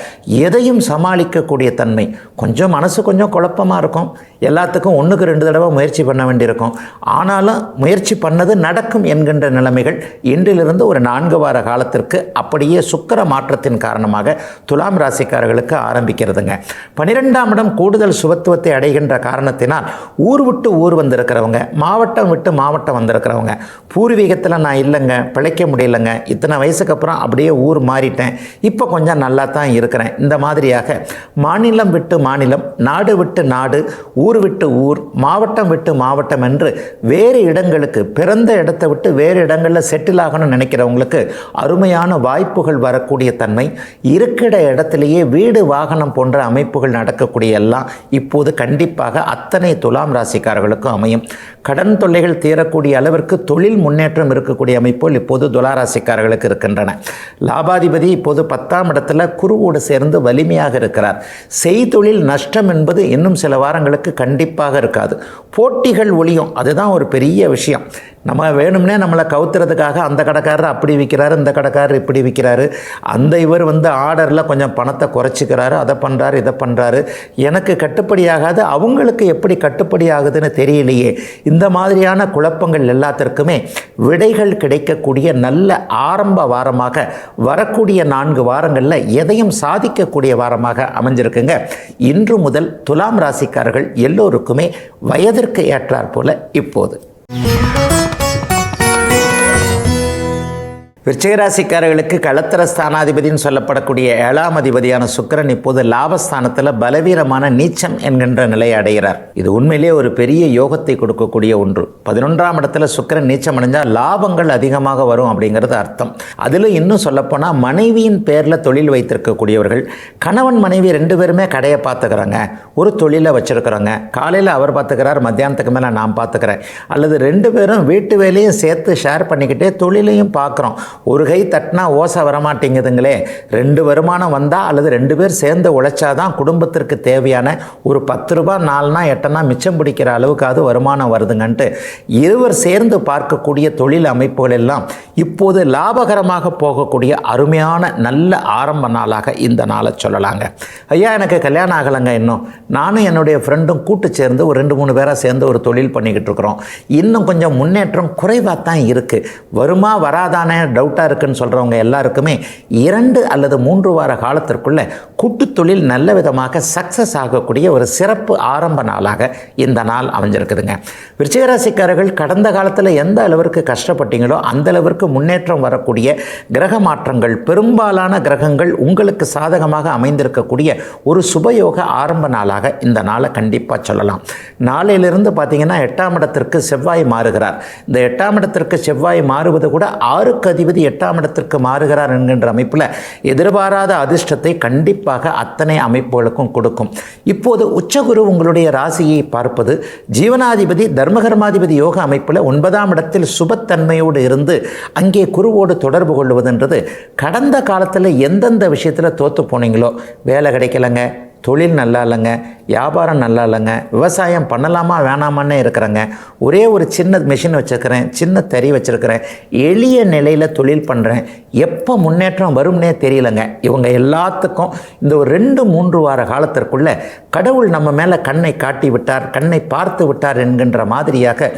எதையும் சமாளிக்கக்கூடிய தன்மை. கொஞ்சம் மனசு கொஞ்சம் குழப்பமாக இருக்கும், எல்லாத்துக்கும் 1க்கு 2 தடவை முயற்சி பண்ண வேண்டியிருக்கும். ஆனாலும் முயற்சி பண்ணது நடக்கும் என்கின்ற நிலைமைகள் இன்றிலிருந்து ஒரு 4 வார காலத்திற்கு அப்படியே சுக்கிர மாற்றத்தின் காரணமாக துலாம் ராசிக்காரர்களுக்கு ஆரம்பிக்கிறதுங்க. 12ஆம் இடம் கூடுதல் சுபத்துவத்தை அடைகின்ற காரணத்தினால் ஊர் விட்டு ஊர் வந்திருக்கிறவங்க, மாவட்டம் விட்டு மாவட்டம் வந்திருக்கிறவங்க, பூர்வீகத்தில் நான் இல்லைங்க, பிழைக்க முடியலைங்க, இத்தனை வயசுக்கு அப்புறம் அப்படியே ஊர் மாறிட்டேன், இப்போ கொஞ்சம் நல்லா தான் இருக்கிறேன், இந்த மாதிரியாக மாநிலம் விட்டு மாநிலம், நாடு விட்டு நாடு, ஊர் விட்டு ஊர், மாவட்டம் விட்டு மாவட்டம் என்று வேறு இடங்களுக்கு, பிறந்த இடத்தை விட்டு வேறு இடங்களில் செட்டில் ஆகணும்னு நினைக்கிறவங்களுக்கு அருமையான வாய்ப்புகள் வரக்கூடிய தன்மை, இருக்கிற இடத்திலேயே வீடு, வாகனம் போன்ற அமைப்புகள் நடக்கக்கூடிய எல்லாம் இப்போது கண்டிப்பாக அத்தனை துலாம் ராசிக்காரர்களுக்கும் அமையும். கடன் தொல்லைகள் தீரக்கூடிய அளவிற்கு தொழில் முன்னேற்றம் இருக்கக்கூடிய அமைப்புகள் இப்போது துலா ராசிக்காரர்களுக்கு இருக்கின்றன. லாபாதிபதி இப்போது 10ஆம் இடத்துல குருவோடு சேர்ந்து வலிமையாக இருக்கிறார். செய்தொழில் நஷ்டம் என்பது இன்னும் சில வாரங்களுக்கு கண்டிப்பாக இருக்காது. போட்டிகள் ஒழியும், அதுதான் ஒரு பெரிய விஷயம். நம்ம வேணும்னே நம்மளை கவுத்துறதுக்காக அந்த கடைக்காரர் அப்படி விற்கிறாரு, இந்த கடைக்காரர் இப்படி விற்கிறாரு, அந்த இவர் ஆர்டரில் கொஞ்சம் பணத்தை குறைச்சிக்கிறாரு, அதை பண்ணுறாரு, இதை பண்ணுறாரு, எனக்கு கட்டுப்படியாகாது, அவங்களுக்கு எப்படி கட்டுப்படி ஆகுதுன்னு தெரியலையே. இந்த மாதிரியான குழப்பங்கள் எல்லாத்திற்குமே விடைகள் கிடைக்கக்கூடிய நல்ல ஆரம்ப வாரமாக வரக்கூடிய 4 வாரங்களில் எதையும் சாதிக்கக்கூடிய வாரமாக அமைஞ்சிருக்குங்க. இன்று முதல் துலாம் ராசிக்காரர்கள் எல்லோருக்குமே வயதிற்கு ஏற்றாற் போல இப்போது. விருச்சிகராசிக்காரர்களுக்கு களத்திர ஸ்தானாதிபதினு சொல்லப்படக்கூடிய 7ஆம் அதிபதியான சுக்கிரன் இப்போது லாபஸ்தானத்தில் பலவீனமான நீச்சம் என்கின்ற நிலையை அடைகிறார். இது உண்மையிலே ஒரு பெரிய யோகத்தை கொடுக்கக்கூடிய ஒன்று. 11ஆம் இடத்துல சுக்கிரன் நீச்சம் அடைஞ்சால் லாபங்கள் அதிகமாக வரும் அப்படிங்கிறது அர்த்தம். அதில் இன்னும் சொல்லப்போனால் மனைவியின் பேரில் தொழில் வைத்திருக்கக்கூடியவர்கள், கணவன் மனைவி 2 பேருமே கடையை பார்த்துக்கிறாங்க, ஒரு தொழிலை வச்சுருக்கிறாங்க, காலையில் அவர் பார்த்துக்கிறார், மத்தியானத்துக்கு மேலே நான் பார்த்துக்கிறேன், அல்லது 2 பேரும் வீட்டு வேலையும் சேர்த்து ஷேர் பண்ணிக்கிட்டே தொழிலையும் பார்க்குறோம். ஒரு கை தட்டினா ஓசை வரமாட்டேங்குதுங்களே. 2 வருமானம் வந்தால் அல்லது 2 பேர் சேர்ந்து உழைச்சாதான் குடும்பத்திற்கு தேவையான ஒரு 10 ரூபாய் 4னா 8னா மிச்சம் பிடிக்கிற அளவுக்காவது வருமானம் வருதுங்கன்ட்டு இருவர் சேர்ந்து பார்க்கக்கூடிய தொழில் அமைப்புகள் எல்லாம் இப்போது லாபகரமாக போகக்கூடிய அருமையான நல்ல ஆரம்ப நாளாக இந்த நாளை சொல்லலாங்க. ஐயா, எனக்கு கல்யாணம் ஆகலைங்க, இன்னும் நானும் என்னுடைய ஃப்ரெண்டும் கூட்டு சேர்ந்து ஒரு 2-3 பேராக சேர்ந்து ஒரு தொழில் பண்ணிக்கிட்டு இருக்கிறோம். இன்னும் கொஞ்சம் முன்னேற்றம் குறைவாக தான் இருக்குது, வருமா வராதானே டவுட்டாக இருக்குன்னு சொல்கிறவங்க எல்லாருக்குமே 2 அல்லது 3 வார காலத்திற்குள்ள கூட்டு தொழில் நல்ல விதமாக சக்ஸஸ் ஆகக்கூடிய ஒரு சிறப்பு ஆரம்ப நாளாக இந்த நாள் அமைஞ்சிருக்குதுங்க. விருச்சிகராசிக்காரர்கள் கடந்த காலத்தில் எந்த அளவிற்கு கஷ்டப்பட்டீங்களோ அந்த அளவிற்கு முன்னேற்றம் வரக்கூடிய கிரக மாற்றங்கள், பெரும்பாலான கிரகங்கள் உங்களுக்கு சாதகமாக அமைந்திருக்கக்கூடிய ஒரு சுபயோக ஆரம்ப நாளாக இந்த நாளை கண்டிப்பாக சொல்லலாம். நாளையிலிருந்து பார்த்தீங்கன்னா 8ஆம் இடத்திற்கு செவ்வாய் மாறுகிறார். இந்த 8ஆம் இடத்திற்கு செவ்வாய் மாறுவது கூட 6க்கு அதிபதி 8ஆம் இடத்திற்கு மாறுகிறார் என்கின்ற அமைப்பில் எதிர்பாராத அதிர்ஷ்டத்தை கண்டிப்பாக அத்தனை அமைப்புகளுக்கும் கொடுக்கும். இப்போது உச்சகுரு உங்களுடைய ராசியை பார்ப்பது ஜீவனாதிபதி தர்மகர்மாதிபதி யோக அமைப்பில் 9ஆம் இடத்தில் சுபத்தன்மையோடு இருந்து அங்கே குருவோடு தொடர்பு கொள்வதுன்றது கடந்த காலத்தில் எந்தெந்த விஷயத்தில் தோற்று போனீங்களோ, வேலை கிடைக்கலங்க, தொழில் நல்லா இல்லைங்க, வியாபாரம் நல்லா இல்லைங்க, விவசாயம் பண்ணலாமா வேணாமான்னு இருக்கிறேங்க, ஒரே ஒரு சின்ன மிஷின் வச்சுருக்கிறேன், சின்ன தறி வச்சுருக்கிறேன், எளிய நிலையில் தொழில் பண்ணுறேன், எப்போ முன்னேற்றம் வரும்னே தெரியலைங்க. இவங்க எல்லாத்துக்கும் இந்த ஒரு 2-3 வார காலத்திற்குள்ளே கடவுள் நம்ம மேலே கண்ணை காட்டி விட்டார், கண்ணை பார்த்து விட்டார் என்கின்ற மாதிரியாக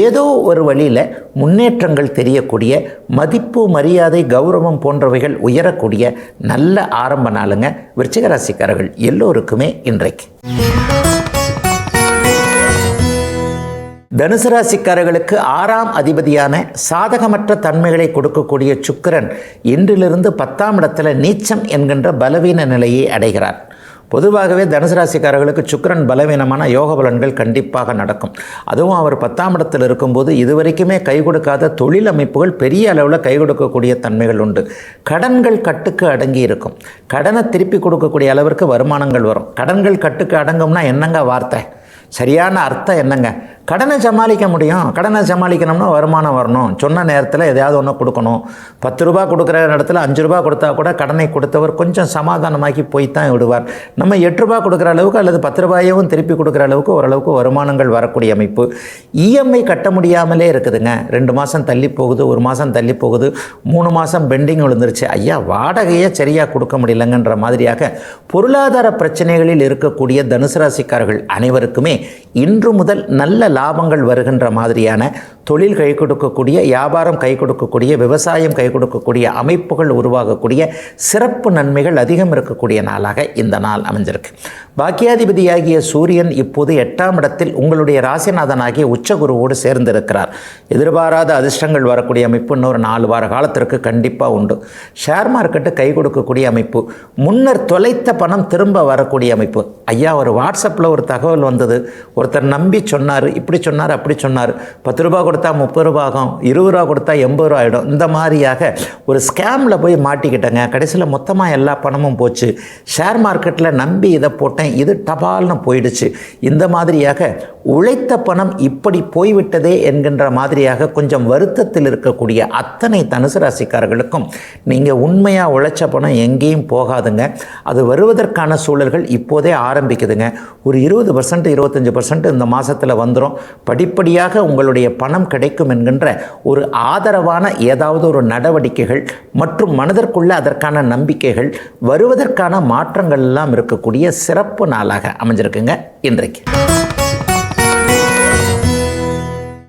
ஏதோ ஒரு வழியில் முன்னேற்றங்கள் தெரியக்கூடிய, மதிப்பு மரியாதை கௌரவம் போன்றவைகள் உயரக்கூடிய நல்ல ஆரம்ப நாளுங்க விருச்சிகராசிக்காரர்கள் எல்லோருக்குமே இன்றைக்கு. தனுசு ராசிக்காரர்களுக்கு 6ஆம் அதிபதியான சாதகமற்ற தன்மைகளை கொடுக்கக்கூடிய சுக்கிரன் இன்றிலிருந்து 10ஆம் இடத்துல நீச்சம் என்கின்ற பலவீன நிலையை அடைகிறார். பொதுவாகவே தனுசு ராசிக்காரர்களுக்கு சுக்கிரன் பலவீனமான யோக பலன்கள் கண்டிப்பாக நடக்கும். அதுவும் அவர் 10ஆம் இடத்தில் இருக்கும்போது இதுவரைக்குமே கை கொடுக்காத தொழில் அமைப்புகள் பெரிய அளவில் கை கொடுக்கக்கூடிய தன்மைகள் உண்டு. கடன்கள் கட்டுக்கு அடங்கி இருக்கும். கடனை திருப்பி கொடுக்கக்கூடிய அளவிற்கு வருமானங்கள் வரும். கடன்கள் கட்டுக்கு அடங்கும்னா என்னங்க வார்த்தை? சரியான அர்த்தம் என்னங்க? கடனை சமாளிக்க முடியும். கடனை சமாளிக்கணும்னா வருமானம் வரணும். சொன்ன நேரத்தில் எதையாவது ஒன்று கொடுக்கணும். 10 ரூபா கொடுக்குற இடத்துல 5 ரூபா கொடுத்தா கூட கடனை கொடுத்தவர் கொஞ்சம் சமாதானமாக்கி போய்த்தான் விடுவார். நம்ம 8 ரூபா கொடுக்குற அளவுக்கு அல்லது 10 ரூபாயும் திருப்பி கொடுக்குற அளவுக்கு ஓரளவுக்கு வருமானங்கள் வரக்கூடிய அமைப்பு. இஎம்ஐ கட்ட முடியாமலே இருக்குதுங்க. 2 மாதம் தள்ளி போகுது, 1 மாதம் தள்ளி போகுது, 3 மாதம் பெண்டிங் விழுந்துருச்சு. ஐயா, வாடகையே சரியாக கொடுக்க முடியலங்கன்ற மாதிரியாக பொருளாதார பிரச்சனைகளில் இருக்கக்கூடிய தனுசு ராசிக்காரர்கள் அனைவருக்குமே இன்று முதல் நல்ல லாபங்கள் வருகின்ற மாதிரியான தொழில் கை கொடுக்கக்கூடிய, வியாபாரம் கை கொடுக்கக்கூடிய, விவசாயம் கை கொடுக்கக்கூடிய அமைப்புகள் உருவாகக்கூடிய சிறப்பு நன்மைகள் அதிகம் இருக்கக்கூடிய நாளாக இந்த நாள் அமைஞ்சிருக்கு. பாக்கியாதிபதியாகிய சூரியன் இப்போது 8ஆம் இடத்தில் உங்களுடைய ராசிநாதனாகிய உச்சகுருவோடு சேர்ந்திருக்கிறார். எதிர்பாராத அதிர்ஷ்டங்கள் வரக்கூடிய அமைப்பு இன்னொரு 4 வார காலத்திற்கு கண்டிப்பாக உண்டு. ஷேர் மார்க்கெட்டு கை கொடுக்கக்கூடிய அமைப்பு, முன்னர் தொலைத்த பணம் திரும்ப வரக்கூடிய அமைப்பு. ஐயா, ஒரு வாட்ஸ்அப்பில் ஒரு தகவல் வந்தது, ஒருத்தர் நம்பி சொன்னார், இப்படி சொன்னார், அப்படி சொன்னார், 10 ரூபா கொடுத்தா 30 ரூபா ஆகும், 20 ரூபா கொடுத்தா 80 ரூபா ஆகிடும். இந்த மாதிரியாக ஒரு ஸ்கேமில் போய் மாட்டிக்கிட்டேங்க. கடைசியில் மொத்தமாக எல்லா பணமும் போச்சு. ஷேர் மார்க்கெட்டில் நம்பி இதை போட்டேன், இது டபால்னு போயிடுச்சு. இந்த மாதிரியாக உழைத்த பணம் இப்படி போய்விட்டதே என்கின்ற மாதிரியாக கொஞ்சம் வருத்தத்தில் இருக்கக்கூடிய அத்தனை தனுசு ராசிக்காரர்களுக்கும் நீங்கள் உண்மையாக உழைச்ச பணம் எங்கேயும் போகாதுங்க. அது வருவதற்கான சூழல்கள் இப்போதே ஆரம்பிக்குதுங்க. ஒரு 20% 25% இந்த மாதத்தில் வந்துடும். படிப்படியாக உங்களுடைய பணம் கிடைக்கும் என்கின்ற ஒரு ஆதரவான ஏதாவது ஒரு நடவடிக்கைகள் மற்றும் மனதிற்குள்ள அதற்கான நம்பிக்கைகள் வருவதற்கான மாற்றங்கள் எல்லாம் இருக்கக்கூடிய சிறப்பு நாளாக அமைஞ்சிருக்குங்க இன்றைக்கு.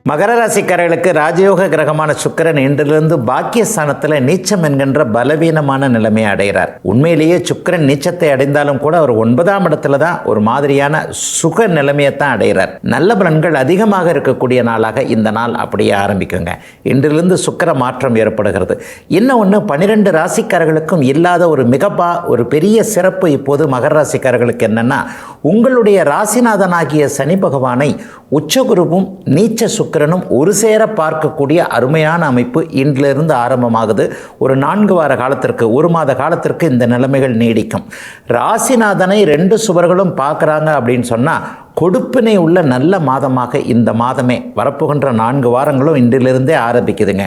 மகர ராசிக்காரர்களுக்கு ராஜயோக கிரகமான சுக்கிரன் இன்றிலிருந்து பாக்கியஸ்தானத்தில் நீச்சம் என்கின்ற பலவீனமான நிலைமையை அடைகிறார். உண்மையிலேயே சுக்கிரன் நீச்சத்தை அடைந்தாலும் கூட அவர் 9ஆம் இடத்துல தான் ஒரு மாதிரியான சுக நிலைமையை தான் அடைகிறார். நல்ல பலன்கள் அதிகமாக இருக்கக்கூடிய நாளாக இந்த நாள் அப்படியே ஆரம்பிக்குங்க. இன்றிலிருந்து சுக்கிர மாற்றம் ஏற்படுகிறது. இன்னும் ஒன்று, 12 ராசிக்காரர்களுக்கும் இல்லாத ஒரு பெரிய சிறப்பு இப்போது மகர ராசிக்காரர்களுக்கு என்னன்னா, உங்களுடைய ராசிநாதனாகிய சனி பகவானை உச்சகுருவும் நீச்ச சுக்கிரனும் ஒரு சேர பார்க்கக்கூடிய அருமையான அமைப்பு இன்றிலிருந்து ஆரம்பமாகுது. ஒரு 4 வார காலத்திற்கு, 1 மாத காலத்திற்கு இந்த நிலைமைகள் நீடிக்கும். ராசிநாதனை 2 சுவர்களும் பார்க்குறாங்க அப்படின்னு சொன்னால் கொடுப்பினை உள்ள நல்ல மாதமாக இந்த மாதமே வரப்போகின்ற 4 வாரங்களும் இன்றிலிருந்தே ஆரம்பிக்குதுங்க.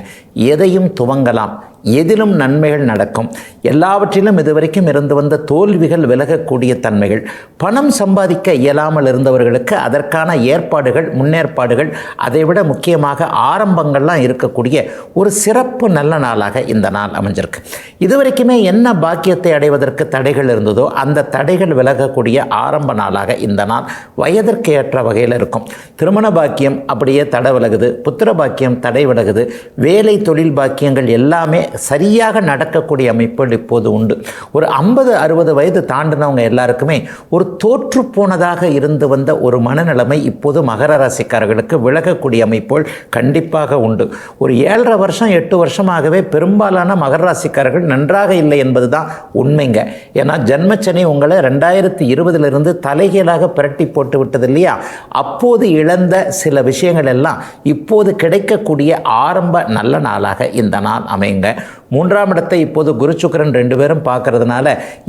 எதையும் துவங்கலாம், எதிலும் நன்மைகள் நடக்கும். எல்லாவற்றிலும் இதுவரைக்கும் இருந்து வந்த தோல்விகள் விலகக்கூடிய தன்மைகள், பணம் சம்பாதிக்க இயலாமல் இருந்தவர்களுக்கு அதற்கான ஏற்பாடுகள், முன்னேற்பாடுகள், அதைவிட முக்கியமாக ஆரம்பங்கள்லாம் இருக்கக்கூடிய ஒரு சிறப்பு நல்ல நாளாக இந்த நாள் அமைஞ்சிருக்கு. இதுவரைக்குமே என்ன பாக்கியத்தை அடைவதற்கு தடைகள் இருந்ததோ அந்த தடைகள் விலகக்கூடிய ஆரம்ப நாளாக இந்த நாள் வயதிற்கு ஏற்ற வகையில் இருக்கும். திருமண பாக்கியம் அப்படியே தடை விலகுது, புத்திர பாக்கியம் தடை விலகுது, வேலை தொழில் பாக்கியங்கள் எல்லாமே சரியாக நடக்கக்கூடிய அமைப்புகள் இப்போது உண்டு. ஒரு 50-60 வயது தாண்டினவங்க எல்லாருக்குமே ஒரு தோற்று போனதாக இருந்து வந்த ஒரு மனநிலைமை இப்போது மகர ராசிக்காரர்களுக்கு விலகக்கூடிய அமைப்புகள் கண்டிப்பாக உண்டு. ஒரு 7.5 வருஷம் 8 வருஷமாகவே பெரும்பாலான மகர ராசிக்காரர்கள் நன்றாக இல்லை என்பது தான் உண்மைங்க. ஏன்னா ஜன்மச்சனி உங்களை 2020 தலைகீழாக பிரட்டி போட்டு விட்டது இல்லையா? அப்போது இழந்த சில விஷயங்கள் எல்லாம் இப்போது கிடைக்கக்கூடிய ஆரம்ப நல்ல நாளாக இந்த நாள் அமைங்க. 3ஆம் இடத்தை இப்போது குரு சுக்கிரன் 2 பேரும் பார்க்கறதுனால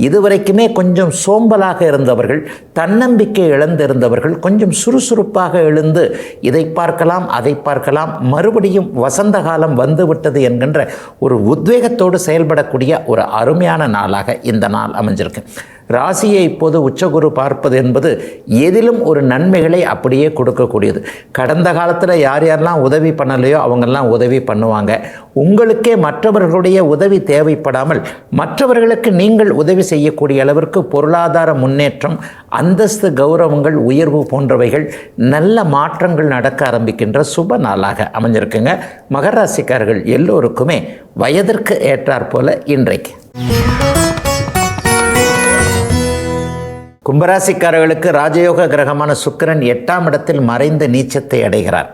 இதுவரைக்குமே கொஞ்சம் சோம்பலாக இருந்தவர்கள், தன்னம்பிக்கை இழந்திருந்தவர்கள் கொஞ்சம் சுறுசுறுப்பாக எழுந்து இதை பார்க்கலாம் அதை பார்க்கலாம், மறுபடியும் வசந்த காலம் வந்துவிட்டது என்கின்ற ஒரு உத்வேகத்தோடு செயல்படக்கூடிய ஒரு அருமையான நாளாக இந்த நாள் அமைஞ்சிருக்கு. ராசியை இப்போது உச்சகுரு பார்ப்பது என்பது எதிலும் ஒரு நன்மைகளை அப்படியே கொடுக்கக்கூடியது. கடந்த காலத்தில் யார் யாரெல்லாம் உதவி பண்ணலையோ அவங்கெல்லாம் உதவி பண்ணுவாங்க. உங்களுக்கே மற்றவர்களுடைய உதவி தேவைப்படாமல் மற்றவர்களுக்கு நீங்கள் உதவி செய்யக்கூடிய அளவிற்கு பொருளாதார முன்னேற்றம், அந்தஸ்து, கௌரவங்கள், உயர்வு போன்றவைகள் நல்ல மாற்றங்கள் நடக்க ஆரம்பிக்கின்ற சுப நாளாக அமைஞ்சிருக்குங்க. மகர ராசிக்காரர்கள் எல்லோருக்குமே வயதிற்கு ஏற்றாற்போல இன்றைக்கு. கும்பராசிக்காரர்களுக்கு ராஜயோக கிரகமான சுக்கிரன் 8ஆம் இடத்தில் மறைந்து நீச்சத்தை அடைகிறார்.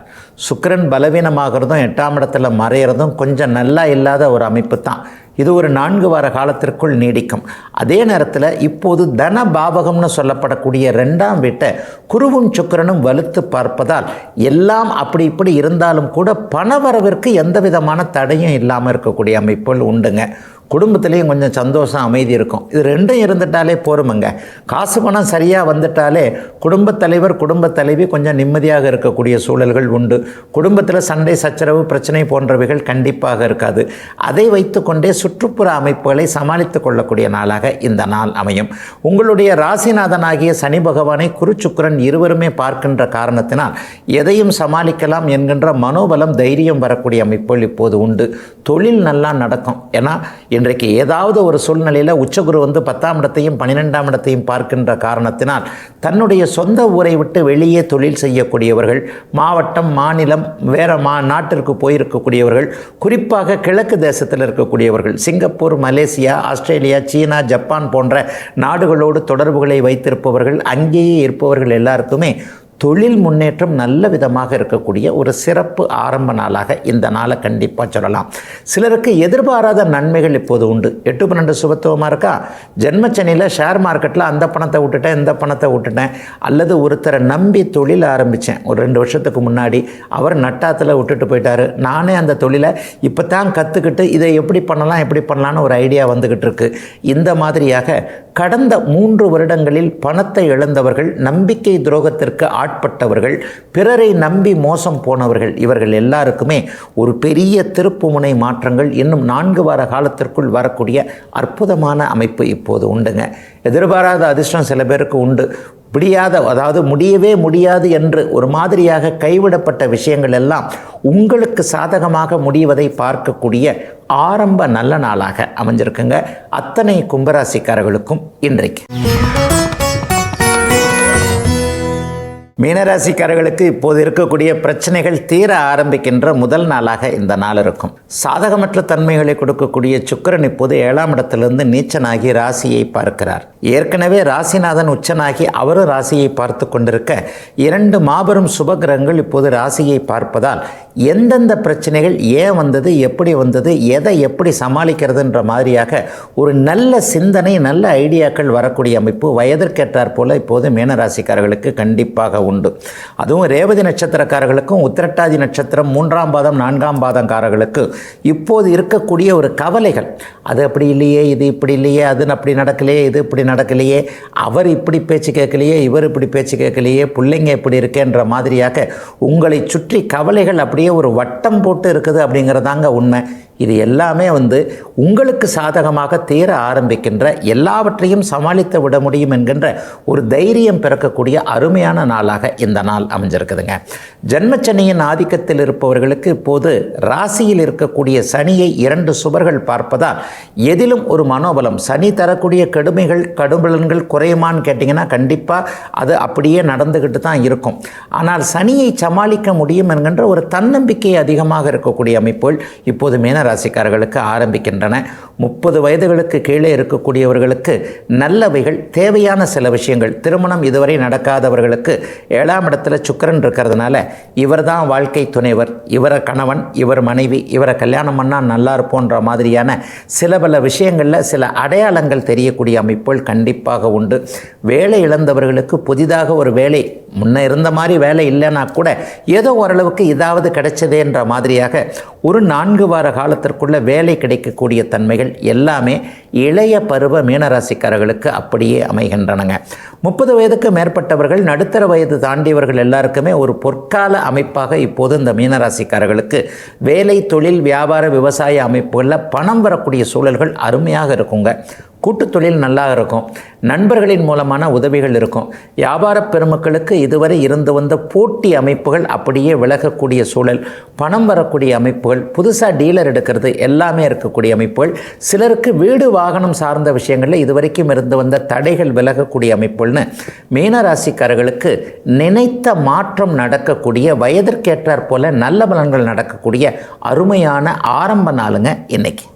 சுக்கிரன் பலவீனமாகிறதும் 8ஆம் இடத்துல மறைகிறதும் கொஞ்சம் நல்லா இல்லாத ஒரு அமைப்பு தான். இது ஒரு 4 வார காலத்திற்குள் நீடிக்கும். அதே நேரத்தில் இப்போது தன பாவகம்னு சொல்லப்படக்கூடிய 2ஆம் வீட்டை குருவும் சுக்கிரனும் வலுத்து பார்ப்பதால் எல்லாம் அப்படி இப்படி இருந்தாலும் கூட பணவரவிற்கு எந்த விதமான தடையும் இல்லாமல் இருக்கக்கூடிய அமைப்புகள் உண்டுங்க. குடும்பத்துலேயும் கொஞ்சம் சந்தோஷம், அமைதி இருக்கும். இது 2ம் இருந்துட்டாலே போருமுங்க. காசு பணம் சரியாக வந்துட்டாலே குடும்பத் தலைவர், குடும்பத் தலைவி கொஞ்சம் நிம்மதியாக இருக்கக்கூடிய சூழல்கள் உண்டு. குடும்பத்தில் சண்டை, சச்சரவு, பிரச்சனை போன்றவைகள் கண்டிப்பாக இருக்காது. அதை வைத்து கொண்டே சுற்றுப்புற அமைப்புகளை சமாளித்து கொள்ளக்கூடிய நாளாக இந்த நாள் அமையும். உங்களுடைய ராசிநாதனாகிய சனி பகவானை குரு சுக்கிரன் இருவருமே பார்க்கின்ற காரணத்தினால் எதையும் சமாளிக்கலாம் என்கின்ற மனோபலம், தைரியம் வரக்கூடிய அமைப்புகள் இப்போது உண்டு. தொழில் நல்லா நடக்கும். ஏன்னா இன்றைக்கு ஏதாவது ஒரு சூழ்நிலையில் உச்சகுரு 10ஆம் இடத்தையும் 12ஆம் இடத்தையும் பார்க்கின்ற காரணத்தினால் தன்னுடைய சொந்த ஊரை விட்டு வெளியே தொழில் செய்யக்கூடியவர்கள், மாவட்டம், மாநிலம், வேற நாட்டிற்கு போயிருக்கக்கூடியவர்கள், குறிப்பாக கிழக்கு தேசத்தில் இருக்கக்கூடியவர்கள், சிங்கப்பூர், மலேசியா, ஆஸ்திரேலியா, சீனா, ஜப்பான் போன்ற நாடுகளோடு தொடர்புகளை வைத்திருப்பவர்கள், அங்கேயே இருப்பவர்கள் எல்லாருக்குமே தொழில் முன்னேற்றம் நல்ல விதமாக இருக்கக்கூடிய ஒரு சிறப்பு ஆரம்ப நாளாக இந்த நாளை கண்டிப்பாக சொல்லலாம். சிலருக்கு எதிர்பாராத நன்மைகள் இப்போது உண்டு. 8-12 சுபத்துவமாக இருக்கா? ஜென்மச்சனியில் ஷேர் மார்க்கெட்டில் அந்த பணத்தை விட்டுட்டேன், இந்த பணத்தை விட்டுட்டேன், அல்லது ஒருத்தரை நம்பி தொழில் ஆரம்பித்தேன் ஒரு 2 வருஷத்துக்கு முன்னாடி, அவர் நட்டாத்தில் விட்டுட்டு போயிட்டார். நானே அந்த தொழிலை இப்போ தான் கற்றுக்கிட்டு இதை எப்படி பண்ணலான்னு ஒரு ஐடியா வந்துக்கிட்டு இருக்கு. இந்த மாதிரியாக கடந்த 3 வருடங்களில் பணத்தை இழந்தவர்கள், நம்பிக்கை துரோகத்திற்கு ஆட்பட்டவர்கள், பிறரை நம்பி மோசம் போனவர்கள், இவர்கள் எல்லாருக்குமே ஒரு பெரிய திருப்புமுனை மாற்றங்கள் இன்னும் 4 வார காலத்திற்குள் வரக்கூடிய அற்புதமான அமைப்பு இப்போது உண்டுங்க. எதிர்பாராத அதிர்ஷ்டம் சில பேருக்கு உண்டு. அதாவது முடியவே முடியாது என்று ஒரு மாதிரியாக கைவிடப்பட்ட விஷயங்கள் எல்லாம் உங்களுக்கு சாதகமாக முடிவதை பார்க்கக்கூடிய ஆரம்ப நல்ல நாளாக அமைஞ்சிருக்குங்க. அத்தனை கும்பராசிக்காரர்களுக்கும் இன்றைக்கு. மீனராசிக்காரர்களுக்கு இப்போது இருக்கக்கூடிய பிரச்சனைகள் தீர ஆரம்பிக்கின்ற முதல் நாளாக இந்த நாள் இருக்கும். சாதகமற்ற தன்மைகளை கொடுக்கக்கூடிய சுக்கிரன் இப்போது 7ஆம் இடத்திலிருந்து நீச்சனாகி ராசியை பார்க்கிறார். ஏற்கனவே ராசிநாதன் உச்சனாகி அவரும் ராசியை பார்த்து கொண்டிருக்க 2 மாபெரும் சுபகிரகங்கள் இப்போது ராசியை பார்ப்பதால் எந்தெந்த பிரச்சனைகள் ஏன் வந்தது, எப்படி வந்தது, எதை எப்படி சமாளிக்கிறதுன்ற மாதிரியாக ஒரு நல்ல சிந்தனை, நல்ல ஐடியாக்கள் வரக்கூடிய அமைப்பு வயதிற்கேற்றார் போல இப்போது மீனராசிக்காரர்களுக்கு கண்டிப்பாக உண்டு. அதுவும் ரேவதி நட்சத்திரக்காரர்களுக்கும் உத்திரட்டாதி நட்சத்திரம் 3ஆம் பாதம் 4ஆம் பாதங்காரர்களுக்கு இப்போது இருக்கக்கூடிய ஒரு கவலைகள், அது அப்படி இல்லையே, இது இப்படி இல்லையே, அது அப்படி நடக்கலையே, இது இப்படி நடக்கலையே, அவர் இப்படி பேச்சு கேட்கலையே, இவர் இப்படி பேச்சு கேட்கலையே, பிள்ளைங்க இப்படி இருக்கேன்ற மாதிரியாக உங்களை சுற்றி கவலைகள் அப்படியே ஒரு வட்டம் போட்டு இருக்குது அப்படிங்கிறதாங்க உண்மை. இது எல்லாமே உங்களுக்கு சாதகமாக தீர ஆரம்பிக்கின்ற, எல்லாவற்றையும் சமாளித்து விட முடியும் என்கின்ற ஒரு தைரியம் பிறக்கக்கூடிய அருமையான நாளாக இந்த நாள் அமைஞ்சிருக்குதுங்க. ஜென்மச்சனியின் ஆதிக்கத்தில் இருப்பவர்களுக்கு இப்போது ராசியில் இருக்கக்கூடிய சனியை 2 சுபர்கள் பார்ப்பதால் எதிலும் ஒரு மனோபலம். சனி தரக்கூடிய கடுபலன்கள் குறையுமான்னு கேட்டிங்கன்னா கண்டிப்பாக அது அப்படியே நடந்துக்கிட்டு தான் இருக்கும். ஆனால் சனியை சமாளிக்க முடியும் என்கின்ற ஒரு தன்னம்பிக்கை அதிகமாக இருக்கக்கூடிய அமைப்புகள் இப்போது மீனராசிக்காரர்களுக்கு ஆரம்பிக்கின்றன. 30 வயதுகளுக்கு கீழே இருக்கக்கூடியவர்களுக்கு நல்லவைகள், தேவையான சில விஷயங்கள், திருமணம் இதுவரை நடக்காதவர்களுக்கு 7ஆம் இடத்துல சுக்கிரன் இருக்கிறதுனால இவர் தான் வாழ்க்கை துணைவர், இவரை கணவன், இவர் மனைவி, இவரை கல்யாணம் பண்ணால் நல்லா இருப்போன்ற மாதிரியான சில பல விஷயங்களில் சில அடையாளங்கள் தெரியக்கூடிய அமைப்புகள் கண்டிப்பாக உண்டு. வேலை இழந்தவர்களுக்கு புதிதாக ஒரு வேலை, முன்ன இருந்த மாதிரி வேலை இல்லைன்னா கூட ஏதோ ஓரளவுக்கு இதாவது கிடைச்சதேன்ற மாதிரியாக ஒரு 4 வார காலத்திற்குள்ள வேலை கிடைக்கக்கூடிய தன்மைகள் எல்லாமே இளைய பருவ மீனராசிக்காரர்களுக்கு அப்படியே அமைகின்றனங்க. 30 வயதுக்கு மேற்பட்டவர்கள், நடுத்தர வயது தாண்டியவர்கள் எல்லாருக்குமே ஒரு பொற்கால அமைப்பாக இப்போது இந்த மீனராசிக்காரர்களுக்கு வேலை, தொழில், வியாபார, விவசாய அமைப்புகளில் பணம் வரக்கூடிய சூழல்கள் அருமையாக இருக்குங்க. கூட்டுத் தொழில் நல்லா இருக்கும். நண்பர்களின் மூலமான உதவிகள் இருக்கும். வியாபார பெருமக்களுக்கு இதுவரை இருந்து வந்த போட்டி அமைப்புகள் அப்படியே விலகக்கூடிய சூழல், பணம் வரக்கூடிய அமைப்புகள், புதுசாக டீலர் எடுக்கிறது எல்லாமே இருக்கக்கூடிய அமைப்புகள். சிலருக்கு வீடு வாகனம் சார்ந்த விஷயங்களில் இதுவரைக்கும் இருந்து வந்த தடைகள் விலகக்கூடிய அமைப்புகள்னு மீனராசிக்காரர்களுக்கு நினைத்த மாற்றம் நடக்கக்கூடிய, வயதிற்கேற்றாற் போல நல்ல பலன்கள் நடக்கக்கூடிய அருமையான ஆரம்ப நாளுங்க இன்னைக்கு.